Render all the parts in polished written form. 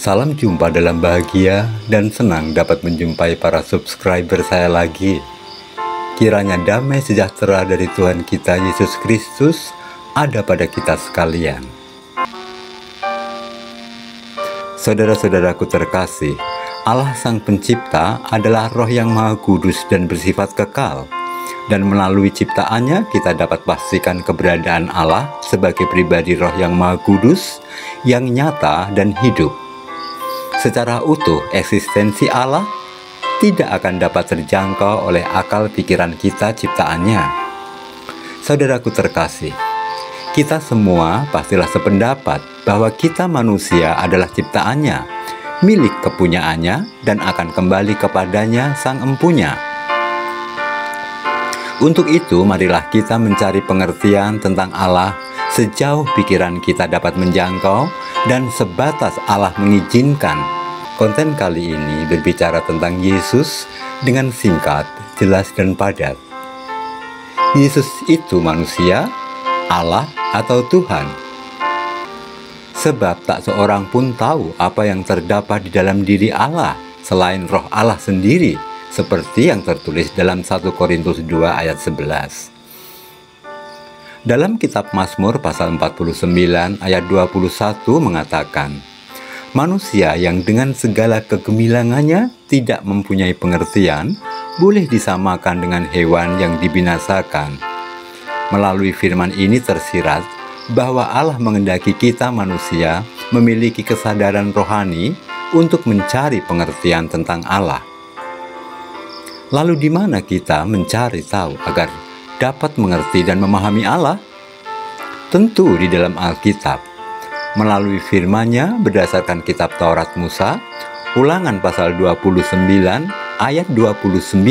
Salam jumpa dalam bahagia dan senang dapat menjumpai para subscriber saya lagi. Kiranya damai sejahtera dari Tuhan kita Yesus Kristus ada pada kita sekalian. Saudara-saudaraku terkasih, Allah Sang Pencipta adalah Roh yang Maha Kudus dan bersifat kekal. Dan melalui ciptaannya kita dapat pastikan keberadaan Allah sebagai pribadi Roh yang Maha Kudus yang nyata dan hidup. Secara utuh, eksistensi Allah tidak akan dapat terjangkau oleh akal pikiran kita ciptaannya. Saudaraku terkasih, kita semua pastilah sependapat bahwa kita manusia adalah ciptaannya, milik kepunyaannya, dan akan kembali kepadanya Sang Empunya. Untuk itu, marilah kita mencari pengertian tentang Allah sejauh pikiran kita dapat menjangkau dan sebatas Allah mengizinkan. Konten kali ini berbicara tentang Yesus dengan singkat, jelas, dan padat. Yesus itu manusia, Allah, atau Tuhan? Sebab tak seorang pun tahu apa yang terdapat di dalam diri Allah selain Roh Allah sendiri, seperti yang tertulis dalam 1 Korintus 2 ayat 11. Dalam kitab Mazmur pasal 49 ayat 21 mengatakan, manusia yang dengan segala kegemilangannya tidak mempunyai pengertian, boleh disamakan dengan hewan yang dibinasakan. Melalui firman ini tersirat bahwa Allah mengendaki kita manusia memiliki kesadaran rohani untuk mencari pengertian tentang Allah. Lalu di mana kita mencari tahu agar dapat mengerti dan memahami Allah? Tentu di dalam Alkitab. Melalui firman-Nya berdasarkan kitab Taurat Musa, Ulangan pasal 29 ayat 29.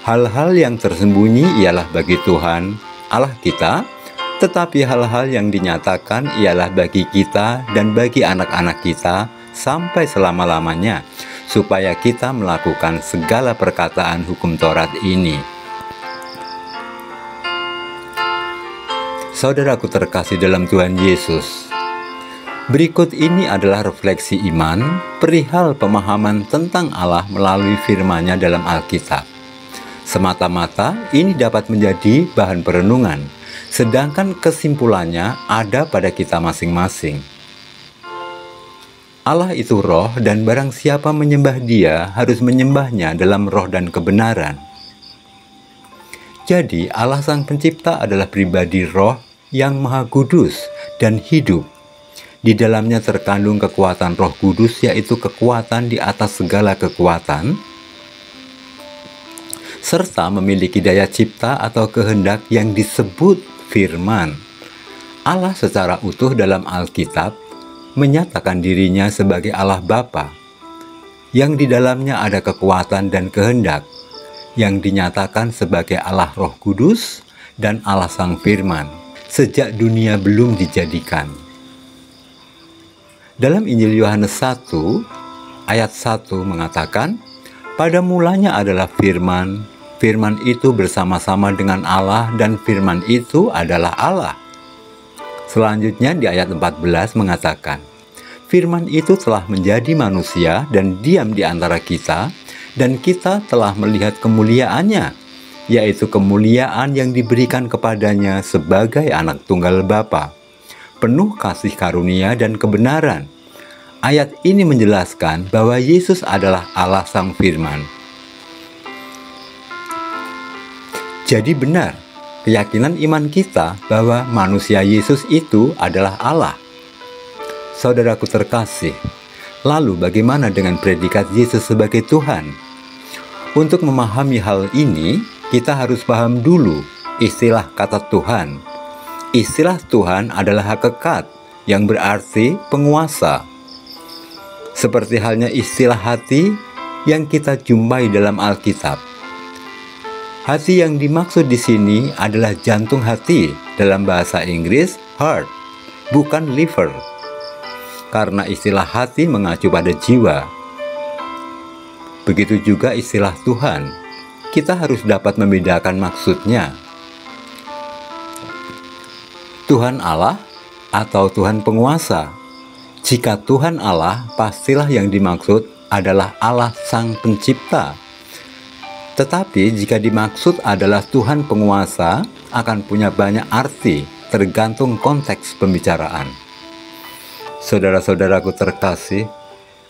Hal-hal yang tersembunyi ialah bagi Tuhan, Allah kita, tetapi hal-hal yang dinyatakan ialah bagi kita dan bagi anak-anak kita sampai selama-lamanya, supaya kita melakukan segala perkataan hukum Taurat ini. Saudaraku terkasih dalam Tuhan Yesus, berikut ini adalah refleksi iman perihal pemahaman tentang Allah melalui firman-Nya dalam Alkitab. Semata-mata ini dapat menjadi bahan perenungan, sedangkan kesimpulannya ada pada kita masing-masing. Allah itu roh, dan barang siapa menyembah Dia harus menyembahnya dalam roh dan kebenaran. Jadi Allah Sang Pencipta adalah pribadi roh yang Maha Kudus dan hidup. Di dalamnya terkandung kekuatan Roh Kudus, yaitu kekuatan di atas segala kekuatan, serta memiliki daya cipta atau kehendak yang disebut firman. Allah secara utuh dalam Alkitab menyatakan dirinya sebagai Allah Bapa, yang di dalamnya ada kekuatan dan kehendak, yang dinyatakan sebagai Allah Roh Kudus dan Allah Sang Firman, sejak dunia belum dijadikan. Dalam Injil Yohanes 1 ayat 1 mengatakan, pada mulanya adalah firman, firman itu bersama-sama dengan Allah, dan firman itu adalah Allah. Selanjutnya di ayat 14 mengatakan, firman itu telah menjadi manusia dan diam di antara kita, dan kita telah melihat kemuliaannya, yaitu kemuliaan yang diberikan kepadanya sebagai anak tunggal Bapa, penuh kasih karunia dan kebenaran. Ayat ini menjelaskan bahwa Yesus adalah Allah Sang Firman. Jadi benar keyakinan iman kita bahwa manusia Yesus itu adalah Allah. Saudaraku terkasih, lalu bagaimana dengan predikat Yesus sebagai Tuhan? Untuk memahami hal ini, kita harus paham dulu istilah kata Tuhan. Istilah Tuhan adalah hakikat yang berarti penguasa. Seperti halnya istilah hati yang kita jumpai dalam Alkitab. Hati yang dimaksud di sini adalah jantung hati, dalam bahasa Inggris heart, bukan liver. Karena istilah hati mengacu pada jiwa. Begitu juga istilah Tuhan. Kita harus dapat membedakan maksudnya. Tuhan Allah atau Tuhan penguasa. Jika Tuhan Allah, pastilah yang dimaksud adalah Allah Sang Pencipta. Tetapi jika dimaksud adalah Tuhan penguasa, akan punya banyak arti, tergantung konteks pembicaraan. Saudara-saudaraku terkasih,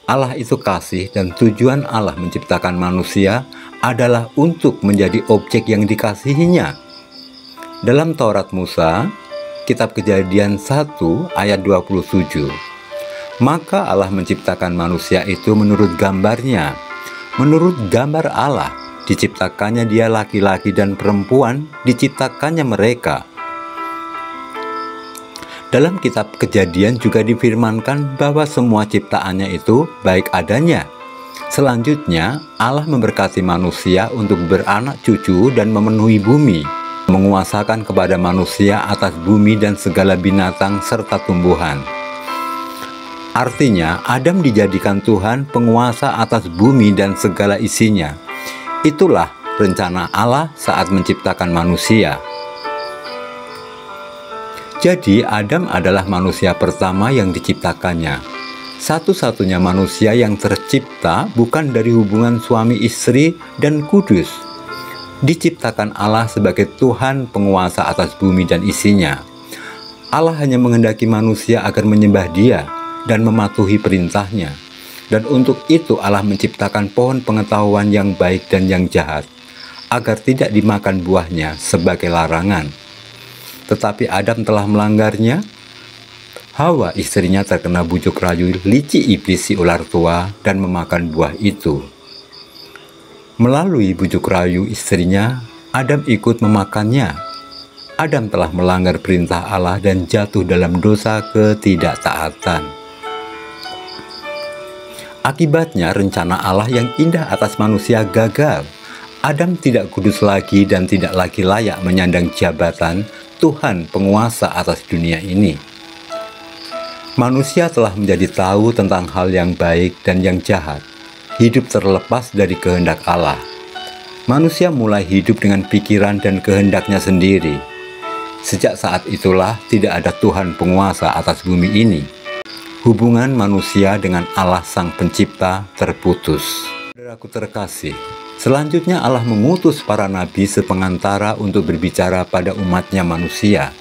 Allah itu kasih dan tujuan Allah menciptakan manusia adalah untuk menjadi objek yang dikasihinya. Dalam Taurat Musa, Kitab Kejadian 1 ayat 27, maka Allah menciptakan manusia itu menurut gambarnya. Menurut gambar Allah, diciptakannya dia laki-laki dan perempuan, diciptakannya mereka. Dalam kitab Kejadian juga difirmankan bahwa semua ciptaannya itu baik adanya. Selanjutnya, Allah memberkati manusia untuk beranak cucu dan memenuhi bumi, menguasakan kepada manusia atas bumi dan segala binatang serta tumbuhan. Artinya, Adam dijadikan Tuhan penguasa atas bumi dan segala isinya. Itulah rencana Allah saat menciptakan manusia. Jadi Adam adalah manusia pertama yang diciptakannya. Satu-satunya manusia yang tercipta bukan dari hubungan suami istri dan kudus. Diciptakan Allah sebagai Tuhan penguasa atas bumi dan isinya. Allah hanya menghendaki manusia agar menyembah Dia dan mematuhi perintahnya. Dan untuk itu Allah menciptakan pohon pengetahuan yang baik dan yang jahat, agar tidak dimakan buahnya sebagai larangan. Tetapi Adam telah melanggarnya. Hawa istrinya terkena bujuk rayu licik iblis si ular tua dan memakan buah itu. Melalui bujuk rayu istrinya, Adam ikut memakannya. Adam telah melanggar perintah Allah dan jatuh dalam dosa ketidaktaatan. Akibatnya rencana Allah yang indah atas manusia gagal. Adam tidak kudus lagi dan tidak lagi layak menyandang jabatan Tuhan penguasa atas dunia ini. Manusia telah menjadi tahu tentang hal yang baik dan yang jahat, hidup terlepas dari kehendak Allah. Manusia mulai hidup dengan pikiran dan kehendaknya sendiri. Sejak saat itulah tidak ada Tuhan penguasa atas bumi ini. Hubungan manusia dengan Allah Sang Pencipta terputus. Saudaraku terkasih, selanjutnya Allah mengutus para nabi sepengantara untuk berbicara pada umatnya manusia.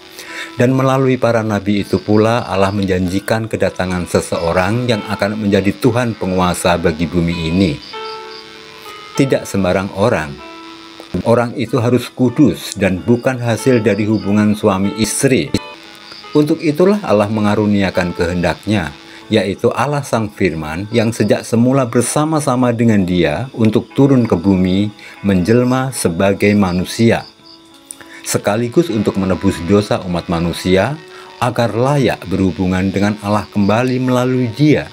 Dan melalui para nabi itu pula Allah menjanjikan kedatangan seseorang yang akan menjadi Tuhan penguasa bagi bumi ini. Tidak sembarang orang. Orang itu harus kudus dan bukan hasil dari hubungan suami istri. Untuk itulah Allah mengaruniakan kehendaknya, yaitu Allah Sang Firman yang sejak semula bersama-sama dengan Dia untuk turun ke bumi, menjelma sebagai manusia, sekaligus untuk menebus dosa umat manusia, agar layak berhubungan dengan Allah kembali melalui Dia.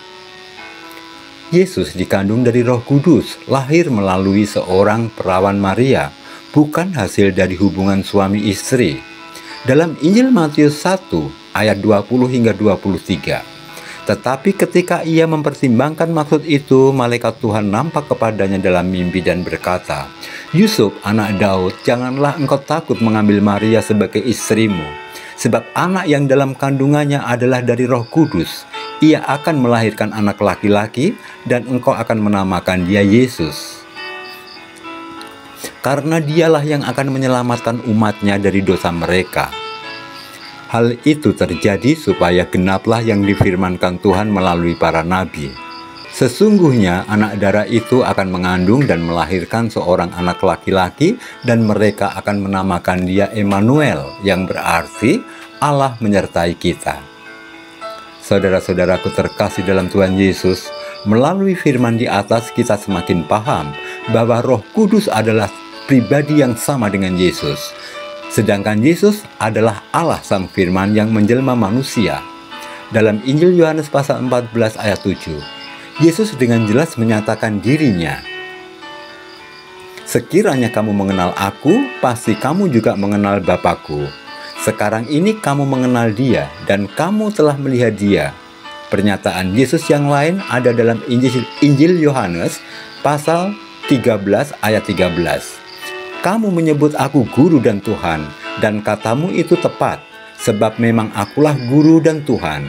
Yesus dikandung dari Roh Kudus, lahir melalui seorang perawan Maria, bukan hasil dari hubungan suami istri. Dalam Injil Matius 1 ayat 20 hingga 23. Tetapi ketika ia mempertimbangkan maksud itu, malaikat Tuhan nampak kepadanya dalam mimpi dan berkata, "Yusuf, anak Daud, janganlah engkau takut mengambil Maria sebagai istrimu, sebab anak yang dalam kandungannya adalah dari Roh Kudus. Ia akan melahirkan anak laki-laki, dan engkau akan menamakan dia Yesus. Karena dialah yang akan menyelamatkan umatnya dari dosa mereka." Hal itu terjadi supaya genaplah yang difirmankan Tuhan melalui para nabi. Sesungguhnya anak darah itu akan mengandung dan melahirkan seorang anak laki-laki, dan mereka akan menamakan dia Immanuel, yang berarti Allah menyertai kita. Saudara-saudaraku terkasih dalam Tuhan Yesus, melalui firman di atas kita semakin paham bahwa Roh Kudus adalah pribadi yang sama dengan Yesus. Sedangkan Yesus adalah Allah Sang Firman yang menjelma manusia. Dalam Injil Yohanes pasal 14 ayat 7, Yesus dengan jelas menyatakan dirinya. "Sekiranya kamu mengenal Aku, pasti kamu juga mengenal Bapa-Ku. Sekarang ini kamu mengenal Dia, dan kamu telah melihat Dia." Pernyataan Yesus yang lain ada dalam Injil Yohanes pasal 13 ayat 13. "Kamu menyebut Aku Guru dan Tuhan, dan katamu itu tepat, sebab memang Akulah Guru dan Tuhan."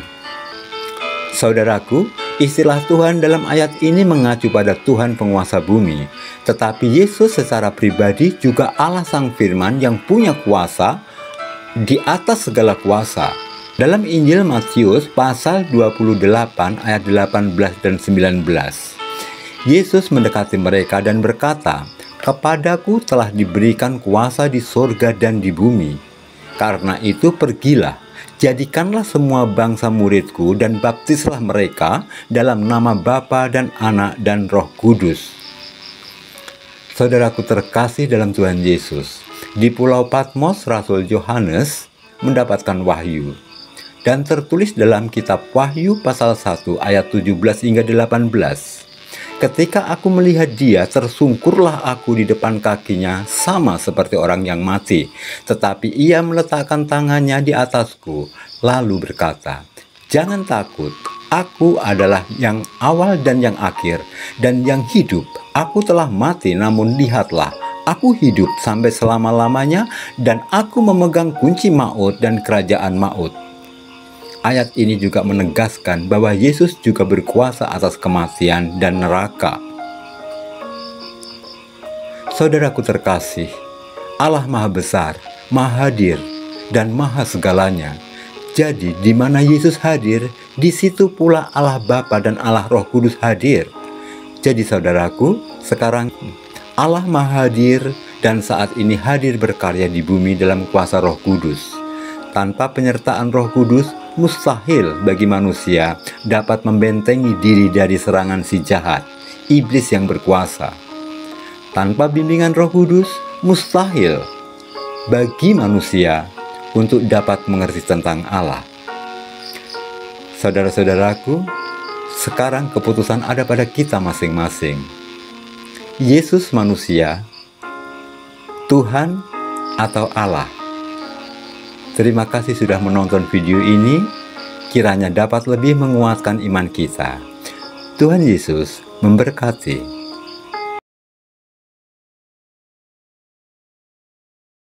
Saudaraku, istilah Tuhan dalam ayat ini mengacu pada Tuhan penguasa bumi. Tetapi Yesus secara pribadi juga Allah Sang Firman yang punya kuasa di atas segala kuasa. Dalam Injil Matius pasal 28 ayat 18 dan 19, Yesus mendekati mereka dan berkata, "Kepadaku telah diberikan kuasa di sorga dan di bumi. Karena itu pergilah, jadikanlah semua bangsa muridku dan baptislah mereka dalam nama Bapa dan Anak dan Roh Kudus." Saudaraku terkasih dalam Tuhan Yesus, di Pulau Patmos Rasul Yohanes mendapatkan wahyu. Dan tertulis dalam kitab Wahyu pasal 1 ayat 17 hingga 18. "Ketika aku melihat dia, tersungkurlah aku di depan kakinya sama seperti orang yang mati. Tetapi ia meletakkan tangannya di atasku, lalu berkata, 'Jangan takut, aku adalah yang awal dan yang akhir, dan yang hidup. Aku telah mati, namun lihatlah, aku hidup sampai selama-lamanya, dan aku memegang kunci maut dan kerajaan maut.'" Ayat ini juga menegaskan bahwa Yesus juga berkuasa atas kematian dan neraka. Saudaraku terkasih, Allah Maha Besar, Maha Hadir, dan Maha Segalanya. Jadi, di mana Yesus hadir, di situ pula Allah Bapa dan Allah Roh Kudus hadir. Jadi saudaraku, sekarang Allah Maha Hadir dan saat ini hadir berkarya di bumi dalam kuasa Roh Kudus. Tanpa penyertaan Roh Kudus, mustahil bagi manusia dapat membentengi diri dari serangan si jahat, iblis yang berkuasa. Tanpa bimbingan Roh Kudus, mustahil bagi manusia untuk dapat mengerti tentang Allah. Saudara-saudaraku, sekarang keputusan ada pada kita masing-masing. Yesus manusia, Tuhan atau Allah? Terima kasih sudah menonton video ini, kiranya dapat lebih menguatkan iman kita. Tuhan Yesus memberkati.